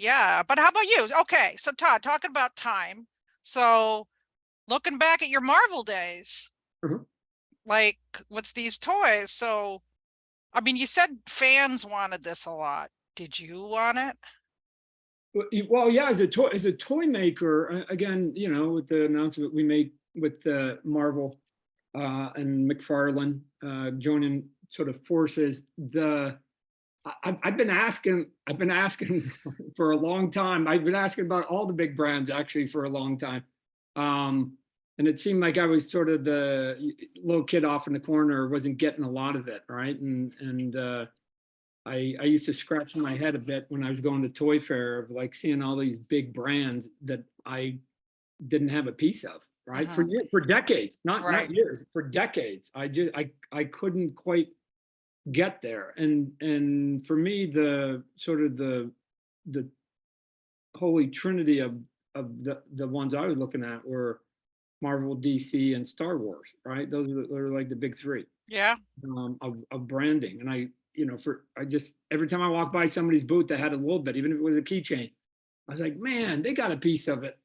yeah. But how about you? Okay, so Todd, talking about time. So looking back at your Marvel days, Mhm. like what's these toys? So I mean, you said fans wanted this a lot. Did you want it? Well, yeah, as a toy maker, again, with the announcement we made with Marvel and McFarlane joining sort of forces, I've been asking for a long time. I've been asking about all the big brands actually for a long time. And it seemed like I was sort of the little kid off in the corner, wasn't getting a lot of it, right? And I used to scratch my head a bit when I was going to Toy Fair of like seeing all these big brands that I didn't have a piece of, right? Mhm. For decades, not Right. years, for decades. I couldn't quite get there. And for me, the sort of the holy trinity of the ones I was looking at were Marvel, DC, and Star Wars, right? Those are like the big three Yeah. of branding. And I just every time I walk by somebody's booth that had a little bit, even if it was a keychain, I was like, man, they got a piece of it.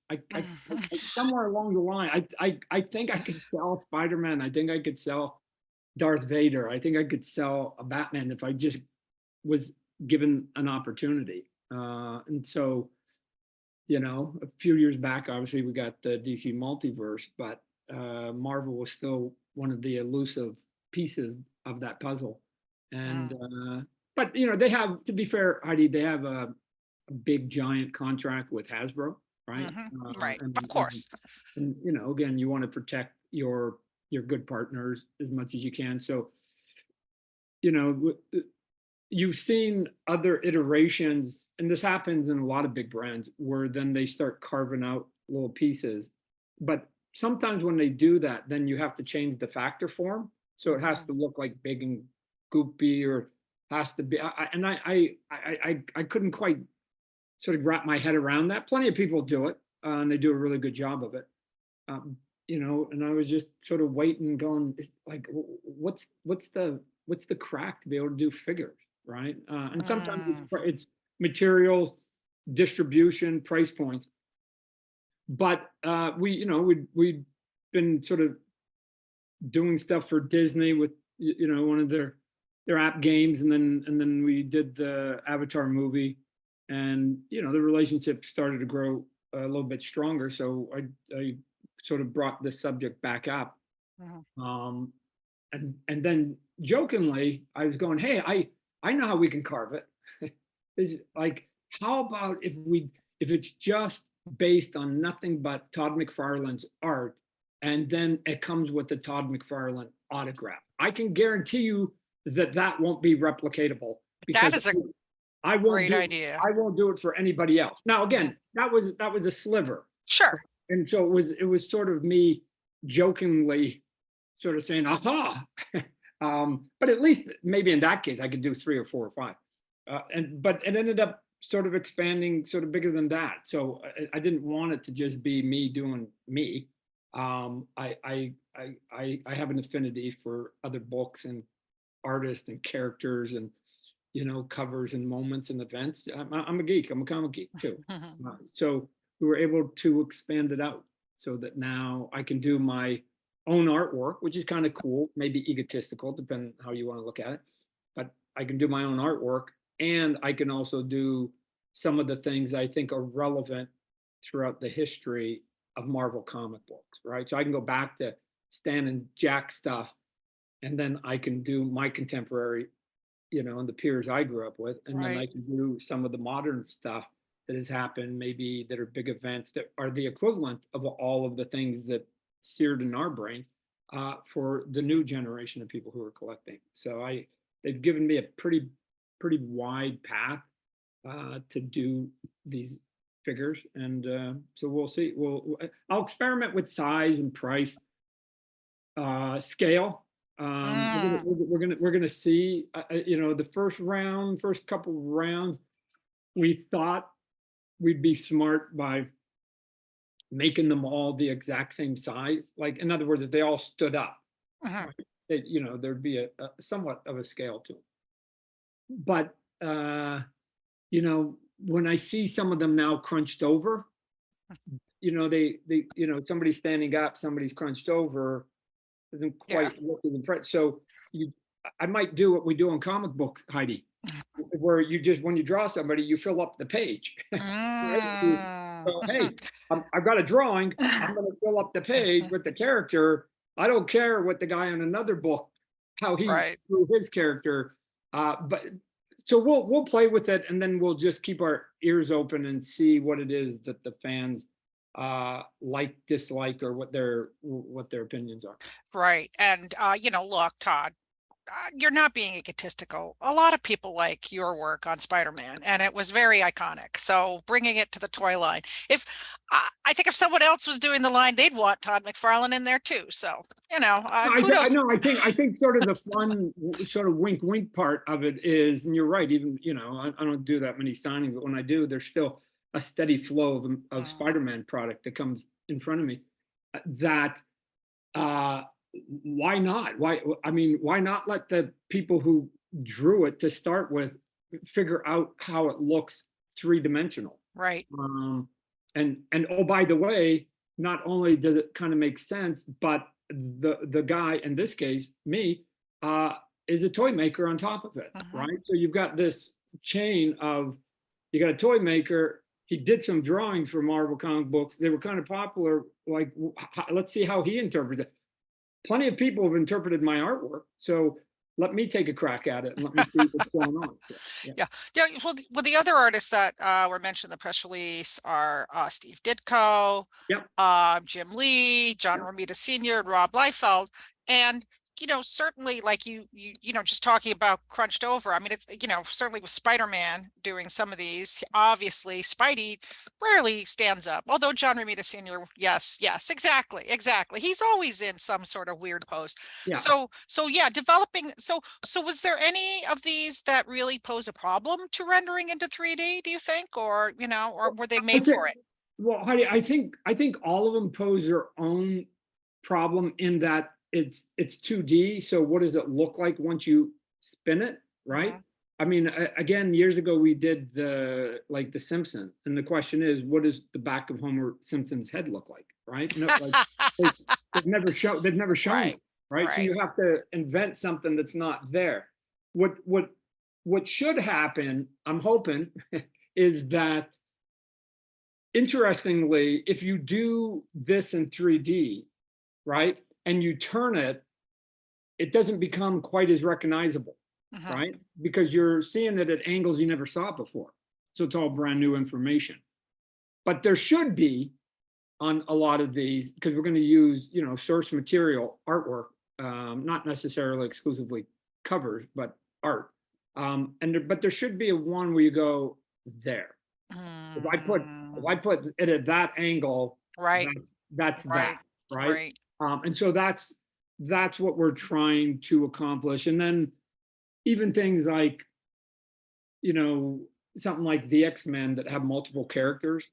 Somewhere along the line, I think I could sell Spider-Man. I think I could sell Darth Vader. I think I could sell a Batman if I just was given an opportunity. And so, a few years back, obviously we got the DC multiverse, but Marvel was still one of the elusive pieces of that puzzle. And Mm. but they have, to be fair, Heidi, they have a big giant contract with Hasbro, right? Right. And, Of course. again, you want to protect your good partners as much as you can. So, you know, you've seen other iterations, and this happens in a lot of big brands where then they start carving out little pieces. But sometimes when they do that, then you have to change the factor form. So it has Mhm. to look like big and goopy, or has to be. I couldn't quite sort of wrap my head around that. Plenty of people do it, and they do a really good job of it. Um, and I was just sort of waiting, going like, what's the crack to be able to do figures, right? And sometimes Mm. it's materials, distribution, price points. But we'd been sort of doing stuff for Disney with one of their app games, and then we did the Avatar movie, and the relationship started to grow a little bit stronger. So I sort of brought the subject back up, Mhm. um, and then jokingly I was going, hey, I know how we can carve it. Is like, how about if it's just based on nothing but Todd McFarlane's art, and then it comes with the Todd McFarlane autograph. I can guarantee you that won't be replicatable, That because is a I won't great do idea. I won't do it for anybody else. Now, Mhm. again, that was a sliver, Sure. and so it was sort of me jokingly sort of saying, aha. But at least maybe in that case, I could do three or four or five. But it ended up sort of expanding, sort of bigger than that. So I didn't want it to just be me doing me. I have an affinity for other books and artists and characters, and covers and moments and events. I'm a geek. I'm a comic geek too. Mhm. So we were able to expand it out so that now I can do my own artwork, which is kind of cool, maybe egotistical, depending how you want to look at it. But I can do my own artwork, and I can also do some of the things I think are relevant throughout the history of Marvel comic books, right? So I can go back to Stan and Jack stuff, and then I can do my contemporary, and the peers I grew up with, and then I Right. can do some of the modern stuff that has happened, maybe that are big events that are the equivalent of all of the things that seared in our brain, for the new generation of people who are collecting. So they've given me a pretty wide path to do these figures, and so we'll see. I'll experiment with size and price, scale. Mm. We're gonna see. The first couple of rounds, we thought we'd be smart by making them all the exact same size. Like, in other words, if they all stood up, Mhm. right? There'd be a somewhat of a scale to them. But you know, when I see some of them now crunched over, somebody's standing up, somebody's crunched over, doesn't Yeah. quite look as impressed. So I might do what we do in comic books, Heidi, where you just, when you draw somebody, you fill up the page, right? So, Mm. hey, I've got a drawing. I'm going to fill up the page with the character. I don't care what the guy on another book, how he Right. drew his character. But so we'll play with it, and then we'll just keep our ears open and see what it is that the fans like, dislike, or what their opinions are. Right. And, look, Todd, you're not being egotistical. A lot of people like your work on Spider-Man, and it was very iconic. So bringing it to the toy line, I think if someone else was doing the line, they'd want Todd McFarlane in there too. So, I kudos. know. I think sort of the fun, sort of wink, wink part of it is, and you're right. Even I don't do that many signings, but when I do, there's still a steady flow of Mm, Spider-Man product that comes in front of me. That uh, why not? Why not let the people who drew it to start with figure out how it looks three-dimensional? right. And oh, by the way, not only does it kind of make sense, but the guy, in this case me, uh is a toy maker on top of it, Hmm. right? So you've got this chain of, you got a toy maker, he did some drawings for Marvel comic books, they were kind of popular, like, let's see how he interprets it. Plenty of people have interpreted my artwork, so let me take a crack at it and let me see what's going on. Yeah. Yeah. Yeah. Well, the other artists that were mentioned in the press release are Steve Ditko, Yep. Jim Lee, John Romita Sr., and Rob Liefeld. And, certainly like just talking about crunched over. I mean, it's, certainly with Spider-Man doing some of these, obviously Spidey rarely stands up. Although John Romita Sr., yes, exactly, exactly. He's always in some sort of weird pose. Yeah. So yeah, developing. So was there any of these that really pose a problem to rendering into 3D, do you think? Or, or were they I made think, for it? well, Heidi, I think all of them pose their own problem in that it's 2D. So what does it look like once you spin it, right? Mhm. I mean, again, years ago we did the Simpsons, and the question is, what does the back of Homer Simpson's head look like, right? No, like they, they've never shown Right, it, right? So right. you have to invent something that's not there. What should happen, I'm hoping, is that, interestingly, if you do this in 3D, right, and you turn it, it doesn't become quite as recognizable, Mhm. right? Because you're seeing it at angles you never saw it before. So it's all brand new information. But there should be, on a lot of these, because we're going to use, source material artwork, not necessarily exclusively covers, but art. But there should be a one where you go there. If I put if Mm, I put it at that angle, right, that's that, right, right? right. And so that's what we're trying to accomplish. And then even things like, you know, something like the X-Men that have multiple characters.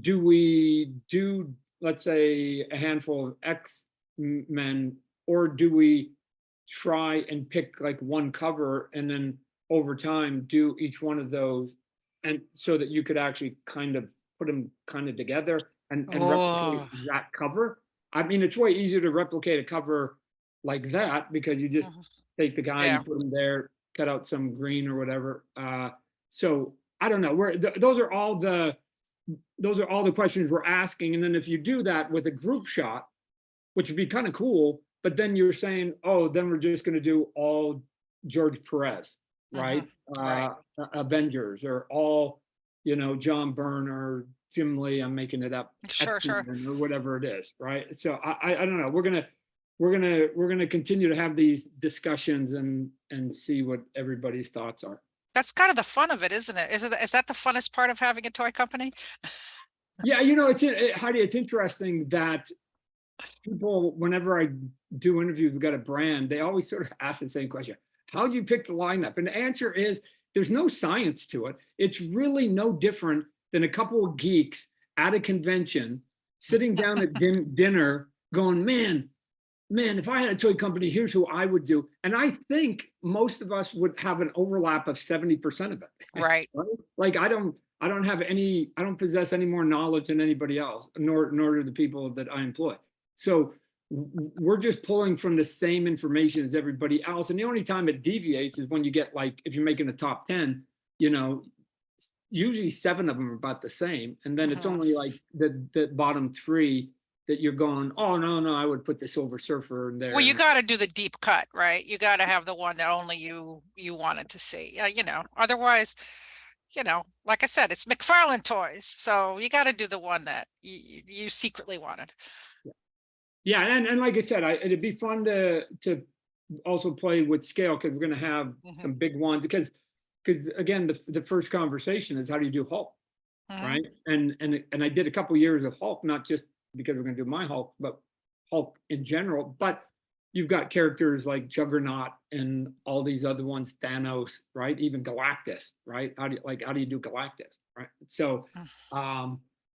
Do we do, let's say, a handful of X-Men, or do we try and pick like one cover and then over time do each one of those, and so that you could actually kind of put them kind of together and replicate Oh, that cover? I mean, it's way easier to replicate a cover like that because you just mhm. take the guy, you Yeah. put him there, cut out some green or whatever. So I don't know. Those are all the questions we're asking. And then if you do that with a group shot, which would be kind of cool, but then you're saying, oh, then we're just going to do all George Perez, Hmm. right? Right. Avengers, or all, John Byrne or Jim Lee. I'm making it up, Sure, sure. X-Men or whatever it is, right? So I don't know. We're gonna continue to have these discussions and see what everybody's thoughts are. That's kind of the fun of it, isn't it? Is that the funnest part of having a toy company? Yeah, Heidi, it's interesting that people, whenever I do interviews, we've got a brand, they always sort of ask the same question. How do you pick the lineup? And the answer is, there's no science to it. It's really no different than a couple of geeks at a convention sitting down at dinner going, man, if I had a toy company, here's who I would do. And I think most of us would have an overlap of 70% of it. Right. Right? Like, I don't possess any more knowledge than anybody else, nor do the people that I employ. So we're just pulling from the same information as everybody else. And the only time it deviates is when you get, like, if you're making the top 10, you know, usually 7 of them are about the same. And then it's only like the bottom 3 that you're going, oh, no, I would put the Silver Surfer in there. Well, you got to do the deep cut, right? You got to have the one that only you wanted to see. You know, otherwise, you know, like I said, it's McFarlane Toys, so you got to do the one that you secretly wanted. Yeah, and like I said, it'd be fun to also play with scale, because we're going to have some big ones. Because again, the first conversation is, how do you do Hulk, right? And I did a couple years of Hulk, not just because we're going to do my Hulk, but Hulk in general. But you've got characters like Juggernaut and all these other ones, Thanos, right? Even Galactus, right? How do you do Galactus, right? So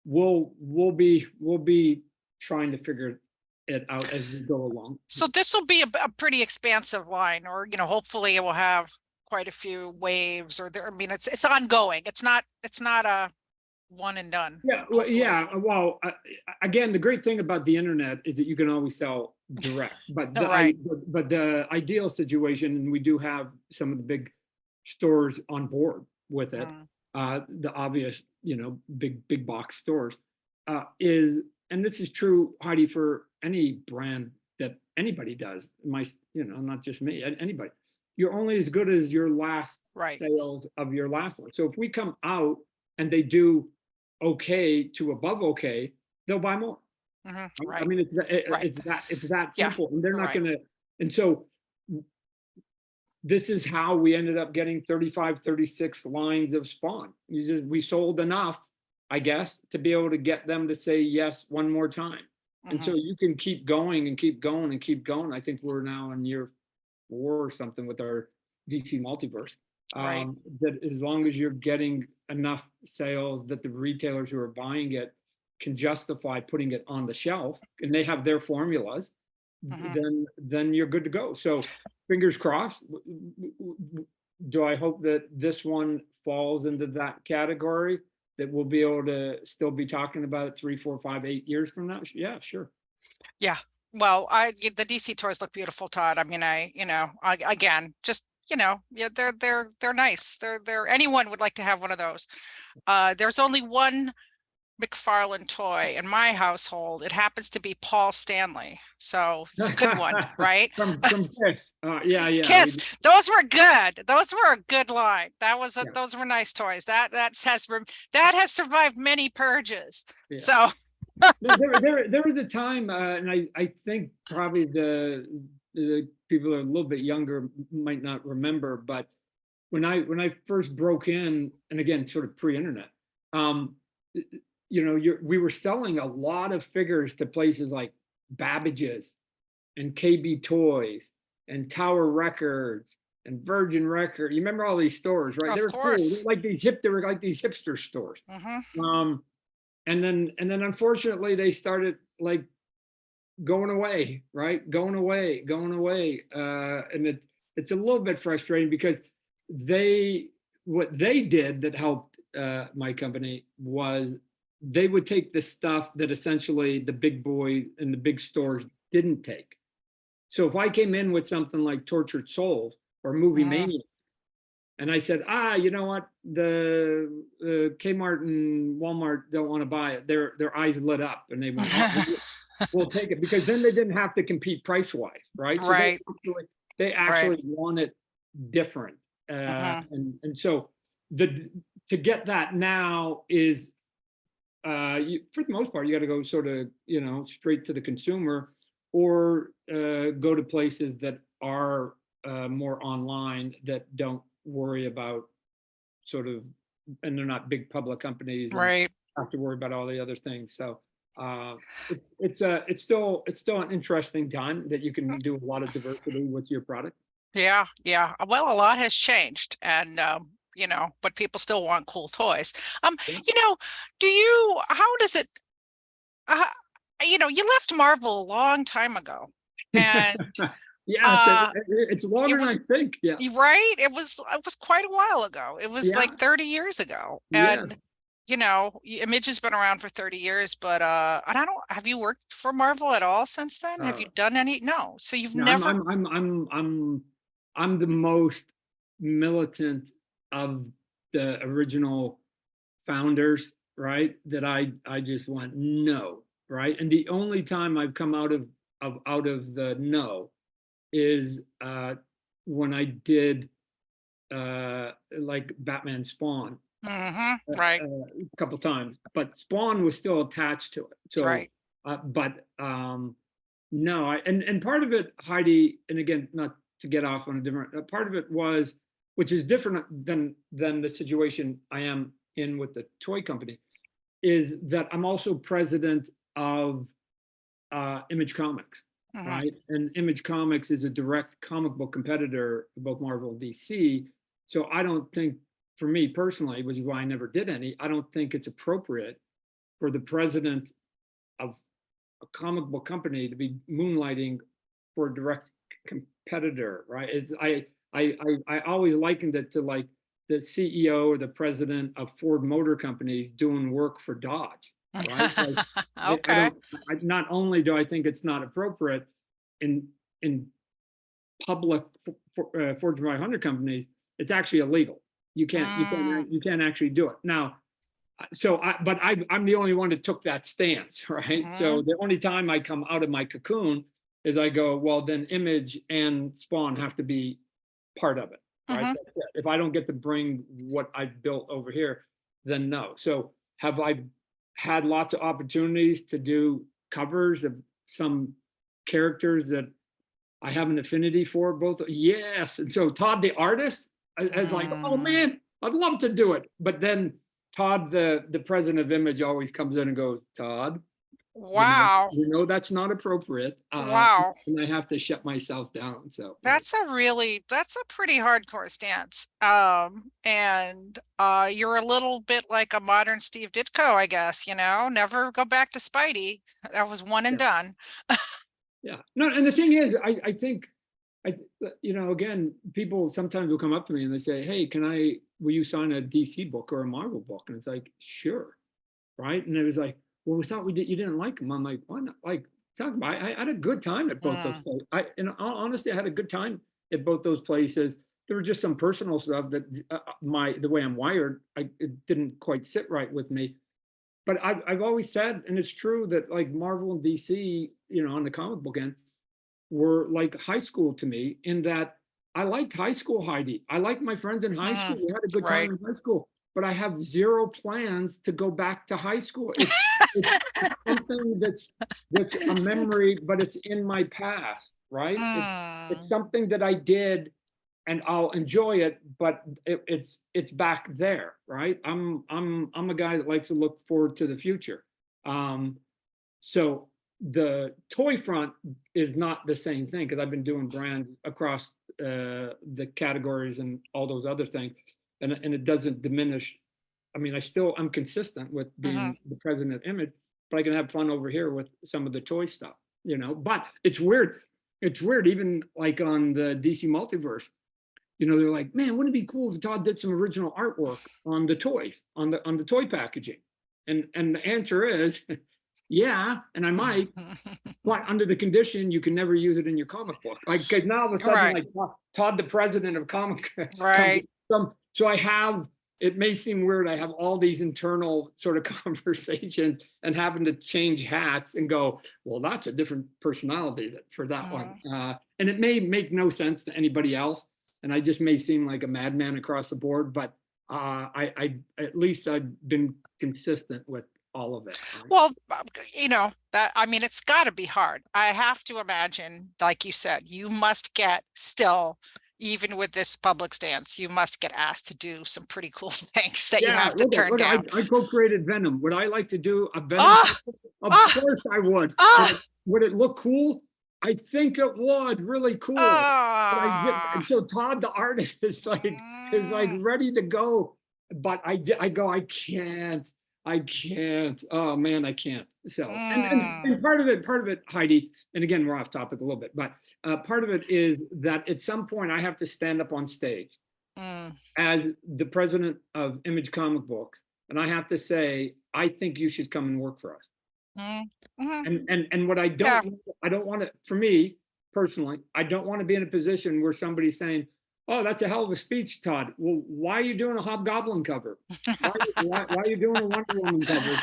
we'll be trying to figure it out as we go along. So this will be a pretty expansive line, or, you know, hopefully it will have quite a few waves, or I mean, it's ongoing. It's not a one and done. Yeah, well, Well, again, the great thing about the internet is that you can always sell direct, but the ideal situation, and we do have some of the big stores on board with it, the obvious, you know, big box stores, is, and this is true, Heidi, for any brand that anybody does, you know, not just me, anybody. You're only as good as your last sales of your last one. So if we come out and they do okay to above okay, they'll buy more. I mean, it's that simple, and they're not gonna. And so this is how we ended up getting 35, 36 lines of Spawn. We sold enough, I guess, to be able to get them to say yes one more time. And so you can keep going and keep going and keep going. I think we're now in year 4 or something with our DC multiverse. That as long as you're getting enough sales that the retailers who are buying it can justify putting it on the shelf, and they have their formulas, then you're good to go. So fingers crossed. Do I hope that this one falls into that category, that we'll be able to still be talking about it 3, 4, 5, 8 years from now? Yeah, sure. Yeah. Well, the DC toys look beautiful, Todd. I mean, again, just, you know, yeah, they're nice. They're anyone would like to have one of those. There's only one McFarlane toy in my household. It happens to be Paul Stanley, so it's a good one, right? From Kiss. Yeah. Kiss. Those were good. Those were a good line. Those were nice toys. That has survived many purges. Yeah. So there was a time, and I think probably the people that are a little bit younger might not remember, but when I first broke in, and again, sort of pre-internet, you know, we were selling a lot of figures to places like Babbage's and KB Toys and Tower Records and Virgin Record. You remember all these stores, right? Of course. Cool. They were like these hipster stores. And then unfortunately they started like going away, right? Going away. And it's a little bit frustrating, because what they did that helped my company was they would take the stuff that essentially the big boys and the big stores didn't take. So if I came in with something like Tortured Souls or Movie Mania, and I said, you know what, the Kmart and Walmart don't want to buy it, their eyes lit up and they went, we'll take it, because then they didn't have to compete price wise, right? So they actually want it different. And so to get that now is, for the most part, you got to go sort of, you know, straight to the consumer, or go to places that are more online, that don't worry about sort of, and they're not big public companies, right? Have to worry about all the other things. So it's still an interesting time that you can do a lot of diversity with your product. Yeah. Well, a lot has changed, and you know, but people still want cool toys. You know, how does it, you know, you left Marvel a long time ago, and it's longer than I think. Yeah. Right. It was quite a while ago. It was like 30 years ago. And you know, Image has been around for 30 years, but and I don't, have you worked for Marvel at all since then? Have you Uh, done any? No. So you've no, never. I'm the most militant of the original founders, right? That I just went no, right? And the only time I've come out of the no is when I did like Batman Spawn Right, a couple times, but Spawn was still attached to it. So, right. but no, and part of it, Heidi, and again, not to get off on a different part of it was, which is different than the situation I am in with the toy company, is that I'm also president of Image Comics, Mhm. right? And Image Comics is a direct comic book competitor of both Marvel and DC. So I don't think, for me personally, which is why I never did any, I don't think it's appropriate for the president of a comic book company to be moonlighting for a direct competitor, right? I always likened it to like the CEO or the president of Ford Motor Companies doing work for Dodge, right? Like I Okay. don't. Not only do I think it's not appropriate in in public Fortune 500 companies, it's actually illegal. Mm, You can't actually do it now. So I'm the only one that took that stance, right? So mhm, the only time I come out of my cocoon is I go, well, then Image and Spawn have to be part of it, right? mhm. That's it. If I don't get to bring what I built over here, then no. So have I had lots of opportunities to do covers of some characters that I have an affinity for? Both, yes. And so Todd the artist, I was like, oh Mm. man, I'd love to do it. But then Todd, the president of Image, always comes in and goes, Todd, Wow. you know that's not appropriate, Wow. and I have to shut myself down. So That's a pretty hardcore stance. And you're a little bit like a modern Steve Ditko, I guess, you know, never go back to Spidey. That was one and yeah, done. yeah. No, and the thing is, I think I, again, people sometimes will come up to me and they say, hey, will you sign a DC book or a Marvel book? And it's like, sure. Right? And it was like, well, we thought you didn't like them. I'm like, why not? Like, talk about, I had a good time at both those Mm, places. In all honesty, I had a good time at both those places. There was just some personal stuff that the way I'm wired, it didn't quite sit right with me. But I've always said, and it's true, that like Marvel and DC, on the comic book end, were like high school to me, in that I liked high school, Heidi. I liked my friends in high school. mm, We had a good time right. in high school, but I have zero plans to go back to high school. It's something that's a memory, but it's in my past, right? It's Mm, something that I did, and I'll enjoy it, but it's back there, right? I'm a guy that likes to look forward to the future. Um, so the toy front is not the same thing, because I've been doing brand across the categories and all those other things, and it doesn't diminish. I mean, I'm consistent with mhm. being the president of Image, but I can have fun over here with some of the toy stuff, But it's weird. It's weird, even like on the DC multiverse. They're like, man, wouldn't it be cool if Todd did some original artwork on the toys, on the toy packaging? And the answer is, yeah, and I might, but under the condition you can never use it in your comic book. Like, because now all of a sudden, Right, like Todd, the president of comic company, right. so I have. It may seem weird. I have all these internal sort of conversations and having to change hats and go, well, that's a different personality for that one. Mm. And it may make no sense to anybody else, and I just may seem like a madman across the board. But I at least I've been consistent with all of it. Right? Well, that, I mean, it's got to be hard. I have to imagine, like you said, you must get still, even with this public stance, you must get asked to do some pretty cool things that you Yeah, have to turn look, down. I co-created Venom. Would I like to do a Venom Ah, comic? Of ah, course I would. ah, Would it look cool? I think it would, really cool. But I did, and ah. so Todd the artist is like Mm, ready to go. But I go, I can't. Oh man, I can't. So and mm, part of it, Heidi, and again, we're off topic a little bit, but part of it is that at some point I have to stand up on stage mm, as the president of Image Comic Books and I have to say, I think you should come and work for us. Mm, mhm. And what Yeah. I don't want to, for me personally, I don't want to be in a position where somebody's saying, "Oh, that's a hell of a speech, Todd." Well, why are you doing a Hobgoblin cover? Why are you doing a Wonder Woman cover?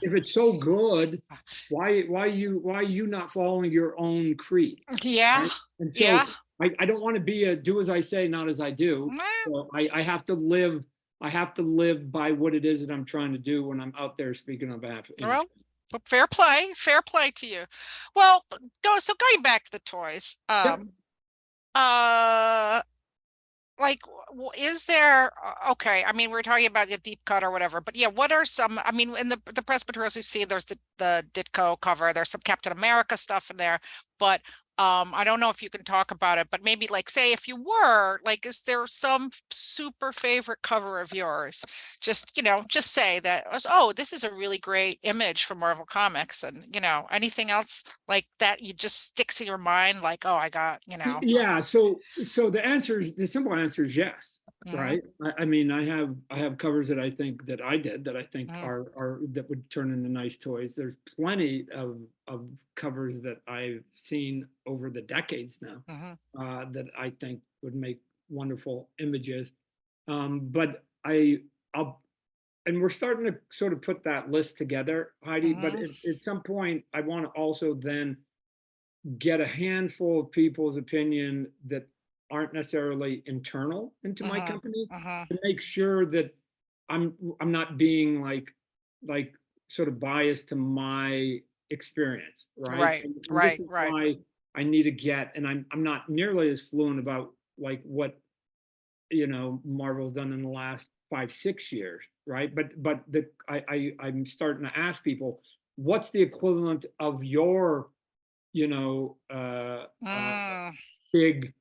If it's so good, why are you not following your own creed? Yeah. Right? And Yeah. so I don't want to be a do as I say, not as I do. Mm, So I have to live by what it is that I'm trying to do when I'm out there speaking on behalf of well, industry. but fair play to you. No, so going back to the toys, Yep. uh, like, is there, okay, I mean, we're talking about the deep cut or whatever, but yeah, what are some, I mean, in the press materials you see, there's the Ditko cover, there's some Captain America stuff in there, but I don't know if you can talk about it, but maybe like, say if you were, like, is there some super favorite cover of yours? Just, just say that, oh, this is a really great image from Marvel Comics, and anything else like that you just sticks in your mind, like, oh, I got, Yeah, so the simple answer is yes, mhm, right? I mean, I have covers that I think that I did that I think mhm, are that would turn into nice toys. There's plenty of covers that I've seen over the decades now mhm, that I think would make wonderful images. But I'll and we're starting to sort of put that list together, Heidi. But mhm, at some point, I want to also then get a handful of people's opinion that aren't necessarily internal into my mhm, company mhm. to make sure that I'm not being like sort of biased to my experience, right? Right, And this right, is right. why I need to get, and I'm not nearly as fluent about like what Marvel's done in the last 5 6 years, right? But I'm starting to ask people, what's the equivalent of your you know, Mm, big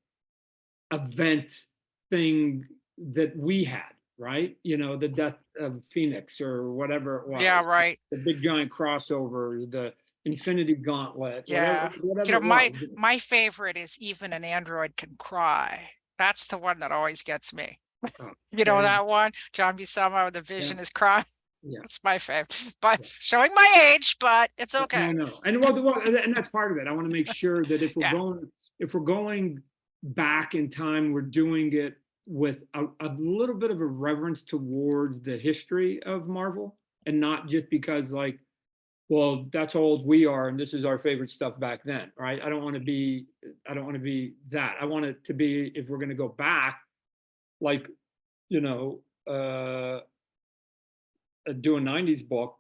event thing that we had, right? The death of Phoenix or whatever it yeah, was, right. the big giant crossovers, the Infinity Gauntlet, Yeah. whatever it My was. my favorite is Even an Android Can Cry. That's the one that always gets me. Oh, You know yeah, that one? John Buscema, the yeah, Vision is crying. yeah. It's my favorite. But showing my age, but it's No, okay. I know, and and that's part of it. I want to make sure that Yeah. if we're going back in time, we're doing it with a little bit of a reverence towards the history of Marvel, and not just because like, well, that's how old we are, and this is our favorite stuff back then, right? I don't want to be that. I want it to be if we're going to go back, like you know, do a '90s book,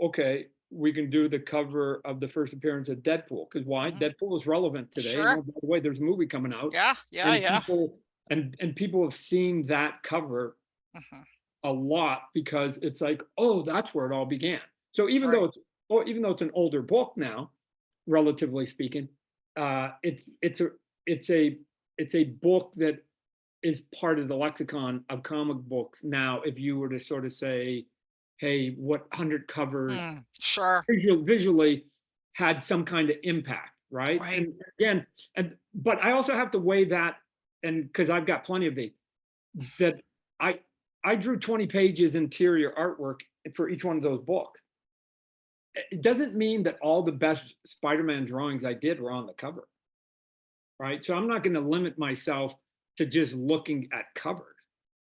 okay, we can do the cover of the first appearance of Deadpool. Because why? Mhm. Deadpool is relevant today. And Sure. oh, by the way, there's a movie coming out, Yeah, yeah, and yeah. people have seen that cover Mhm. a lot because it's like, oh, that's where it all began. So Right. even though it's an older book now, relatively speaking, it's it's a it's a book that is part of the lexicon of comic books now. If you were to sort of say, hey, what 100 covers Sure. visually had some kind of impact, right? Right. And again, but I also have to weigh that, and because I've got plenty of these, that I I drew 20 pages interior artwork for each one of those books. It doesn't mean that all the best Spider-Man drawings I did were on the cover, right? So I'm not going to limit myself to just looking at covers.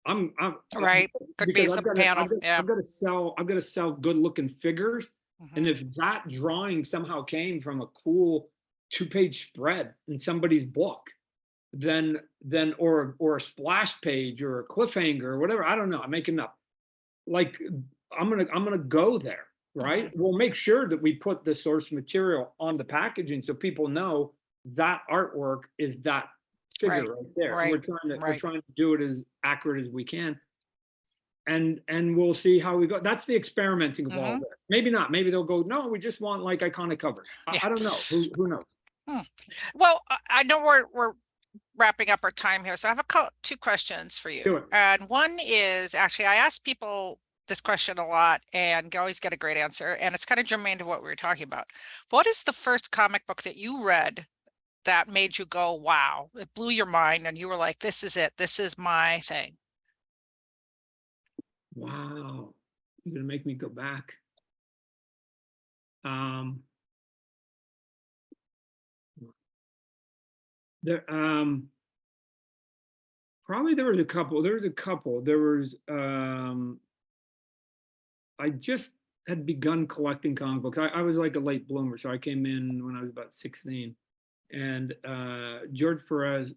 I'm Right. Could be because some panel. Yeah. I've got to sell good looking figures. And Mhm. if that drawing somehow came from a cool 2 page spread in somebody's book, then or a splash page or a cliffhanger or whatever, I don't know, I'm making up. Like I'm gonna go there, right? Mhm. We'll make sure that we put the source material on the packaging so people know that artwork is that Right. figure right there. And Right. we're Right. trying to do it as accurate as we can. And we'll see how we go. That's the experimenting of all Mhm. this. Maybe not. Maybe they'll go, no, we just want like iconic covers. Yeah. I don't know. Who knows? Hmm. Well, I know we're wrapping up our time here, so I have two questions for Do you. it. And one is, actually, I ask people this question a lot and always get a great answer, and it's kind of germane to what we were talking about. What is the first comic book that you read that made you go, wow, it blew your mind, and you were like, this is it, this is my thing? Wow. You're gonna make me go back. There, probably there was a couple. There was a couple. There was, I just had begun collecting comic books. I was like a late bloomer, so I came in when I was about 16. And George Perez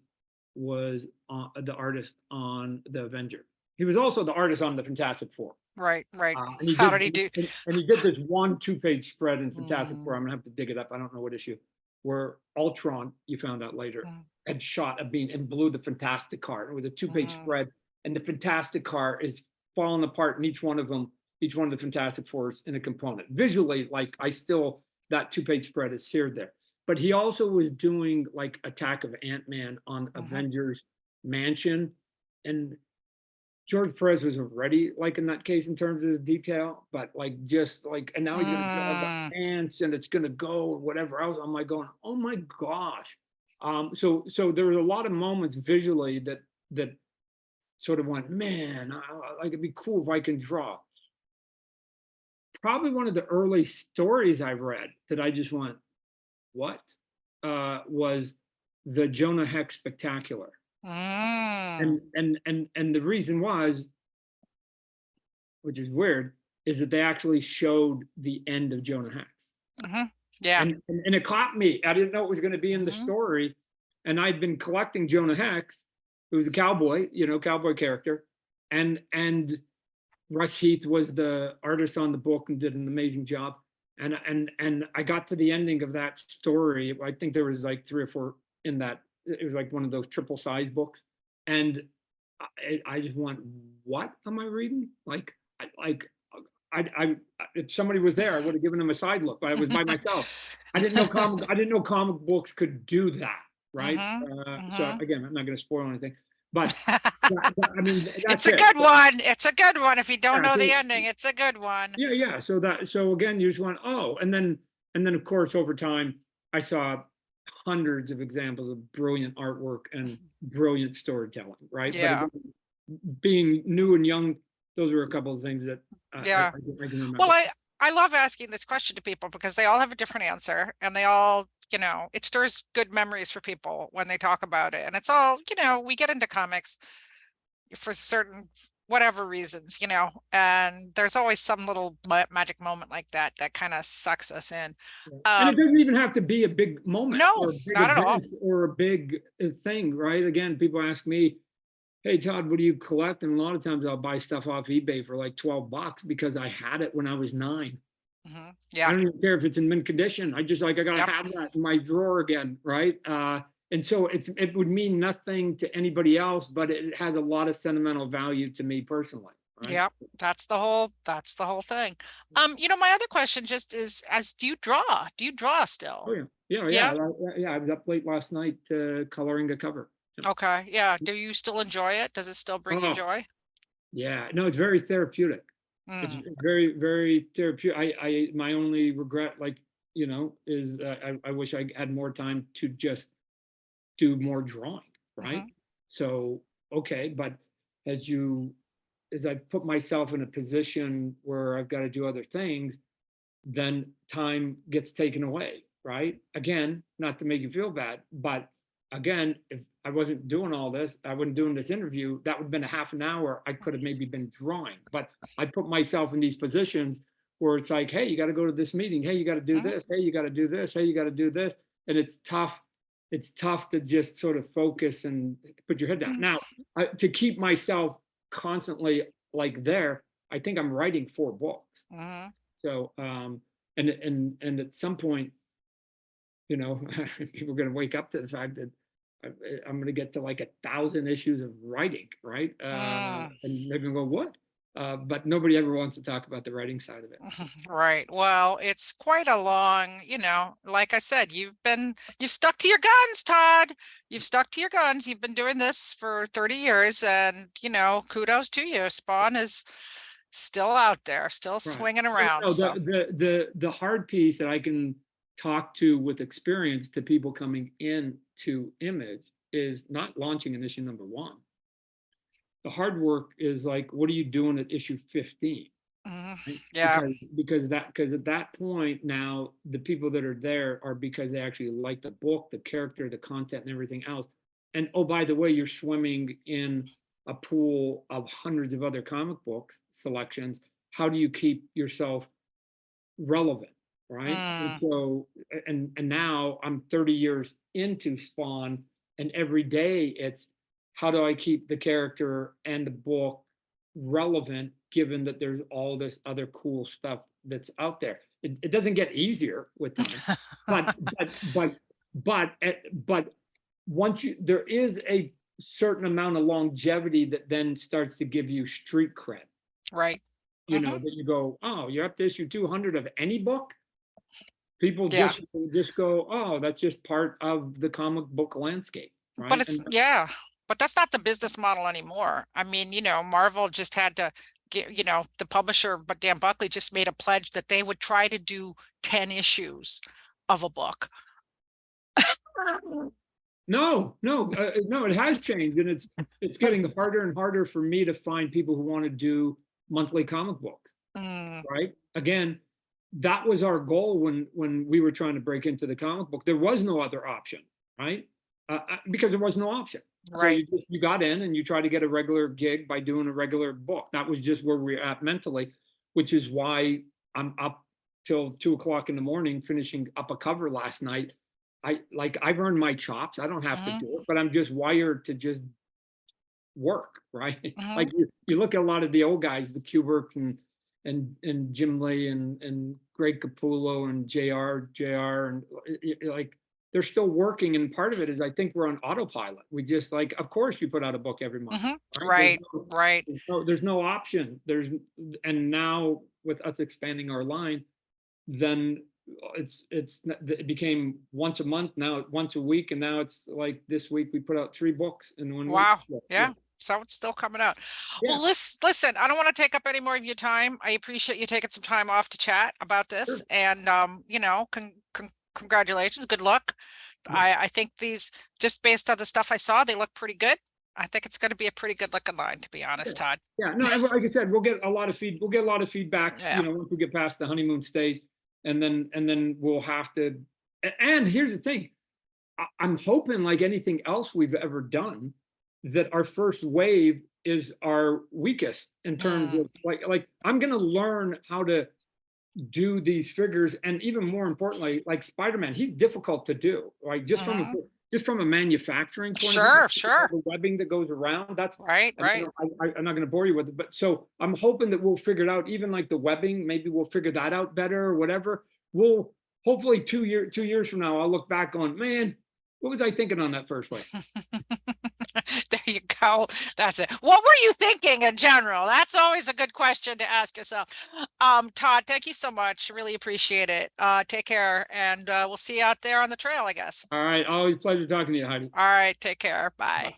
was the artist on the Avenger. He was also the artist on the Fantastic Four. Right, right. And he How did, did he do? and he did this 1 2-page spread in Fantastic Four. Mm, I'm gonna have to dig it up. I don't know what issue, where Ultron, you found out later, mm, had shot a beam and blew the Fantastic car. It was a 2-page mhm, spread, and the Fantastic car is falling apart, and each one of them, each one of the Fantastic Four is in a component. Visually, like I still, that 2-page spread is seared there. But he also was doing like Attack of Ant-Man on mhm, Avengers Mansion, and George Perez was already like in that case in terms of his detail, but like just like, and now he's gonna draw mm, the ants and it's gonna go and whatever else. I'm like going, oh my gosh. So there was a lot of moments visually that sort of went, man, like it'd be cool if I can draw. Probably one of the early stories I read that I just went, what? Was the Jonah Hex Spectacular. mm, And the reason was, which is weird, is that they actually showed the end of Jonah Hex. mhm. Yeah. And it caught me. I didn't know it was going to be in the Mhm, story. And I'd been collecting Jonah Hex, who was a cowboy, cowboy character. And Russ Heath was the artist on the book and did an amazing job. And I got to the ending of that story. I think there was like 3 or 4 in that. It was like one of those triple size books. And I just went, what am I reading? Like, I if somebody was there, I would have given them a side look, but I was by myself. I didn't know comic books could do that, right? mhm, So mhm. again, I'm not going to spoil anything, but I mean, It's that's a it. good one. It's a good one. If you don't Yeah, know so, the ending, it's a good one. yeah. So again, you just went, oh, and then of course over time, I saw hundreds of examples of brilliant artwork and brilliant storytelling, right? But Yeah, again, being new and young, those are a couple of things that yeah. I can Well, remember. I love asking this question to people because they all have a different answer and they all, it stirs good memories for people when they talk about it. And it's all, we get into comics for certain whatever reasons, and there's always some little magic moment like that that kind of sucks us in. Yeah. And it Um, doesn't even have to be a big moment no, or a big not at all. event or a big thing, right? Again, people ask me, hey, Todd, what do you collect? And a lot of times I'll buy stuff off eBay for like $12 because I had it when I was 9. I Yeah, don't even care if it's in mint condition. I just like, I gotta yep, have that in my drawer again, right? And so it would mean nothing to anybody else, but it has a lot of sentimental value to me personally, right? yep. That's the whole thing. My other question just is, as do you draw? Do you draw Oh still? yeah, yeah, Yeah. yeah. I was up late last night coloring a cover. Yeah. Okay. Yeah. Do you still enjoy it? Does it still bring you Oh joy? yeah, no, it's very therapeutic. It's Mm, very, very therapeutic. My only regret, like, is I wish I had more time to just do more drawing, right? hmm So, okay, but as you, as I put myself in a position where I've got to do other things, then time gets taken away, right? Again, not to make you feel bad, but again, if I wasn't doing all this, I wasn't doing this interview, that would have been a half an hour. I could have maybe been drawing, but I put myself in these positions where it's like, hey, you got to go to this meeting. Hey, you got to do hmm this. Hey, you got to do this. Hey, you got to do this. And it's tough. It's tough to just sort of focus and put your head down. Now, to keep myself constantly like there, I think I'm writing 4 books. hmm So, and at some point, people are going to wake up to the fact that I'm going to get to like 1,000 issues of writing, right? Mm. And they're going to go, what? But nobody ever wants to talk about the writing side of it. Right. Well, it's quite a long, like I said, you've stuck to your guns, Todd. You've stuck to your guns. You've been doing this for 30 years and, kudos to you. Spawn is still out there, still Right. swinging around. No, So, the hard piece that I can talk to with experience to people coming in to Image is not launching in issue number 1. The hard work is like, what are you doing at issue 15? right? Yeah. Because at that point now the people that are there are because they actually like the book, the character, the content, and everything else. And oh, by the way, you're swimming in a pool of hundreds of other comic books selections. How do you keep yourself relevant, right? And Mm, so, and now I'm 30 years into Spawn, and every day it's how do I keep the character and the book relevant, given that there's all this other cool stuff that's out there. It doesn't get easier with time, but but once you there is a certain amount of longevity that then starts to give you street cred, right. you know, that you go, oh, you're up to issue 200 of any book. People Yeah. just go, oh, that's just part of the comic book landscape, But right? it's, yeah, but that's not the business model anymore. I mean, Marvel just had to get, the publisher, but Dan Buckley just made a pledge that they would try to do 10 issues of a book. No, it has changed, and it's getting harder and harder for me to find people who want to do monthly comic books, Mm, right? Again, that was our goal when we were trying to break into the comic book. There was no other option, right? Because there was no option. So right. you got in and you try to get a regular gig by doing a regular book. That was just where we were at mentally, which is why I'm up till 2 o'clock in the morning finishing up a cover last night. I've earned my chops. I don't have to hmm do it, but I'm just wired to just work, right? hmm Like you look at a lot of the old guys, the Kuberts and Jim Lee and Greg Capullo and JR and like they're still working. And part of it is I think we're on autopilot. We just like, of course you put out a book every month, hmm right? Right. Right. There's no option. And now with us expanding our line, then it became once a month, now once a week, and now it's like this week we put out 3 books in 1 week. Wow. Yeah, Yeah. So it's still coming out. yeah, Well, listen, I don't want to take up any more of your time. I appreciate you taking some time off to chat about this, sure. and congratulations, good luck. Yeah, I think these, just based on the stuff I saw, they look pretty good. I think it's going to be a pretty good looking line, to be yeah. honest, Todd. Yeah, no, and like I said, we'll get a lot of feedback, Yeah. once we get past the honeymoon stage, and then we'll have to. And here's the thing, I'm hoping, like anything else we've ever done, that our first wave is our weakest in terms Mm, of like I'm gonna learn how to do these figures, and even more importantly, like Spider-Man, he's difficult to do, right? mhm. Just from a manufacturing point of view, Sure, all sure. the webbing that goes around, that's Right, I mean, right. I'm not going to bore you with it, but so I'm hoping that we'll figure it out. Even like the webbing, maybe we'll figure that out better or whatever. We'll hopefully 2 years from now, I'll look back on, man, what was I thinking on that first way? There you go. That's it. What were you thinking in general? That's always a good question to ask yourself. Todd, thank you so much. Really appreciate it. Take care, and we'll see you out there on the trail, I guess. All right, always a pleasure talking to you, Heidi. All right, take care. Bye.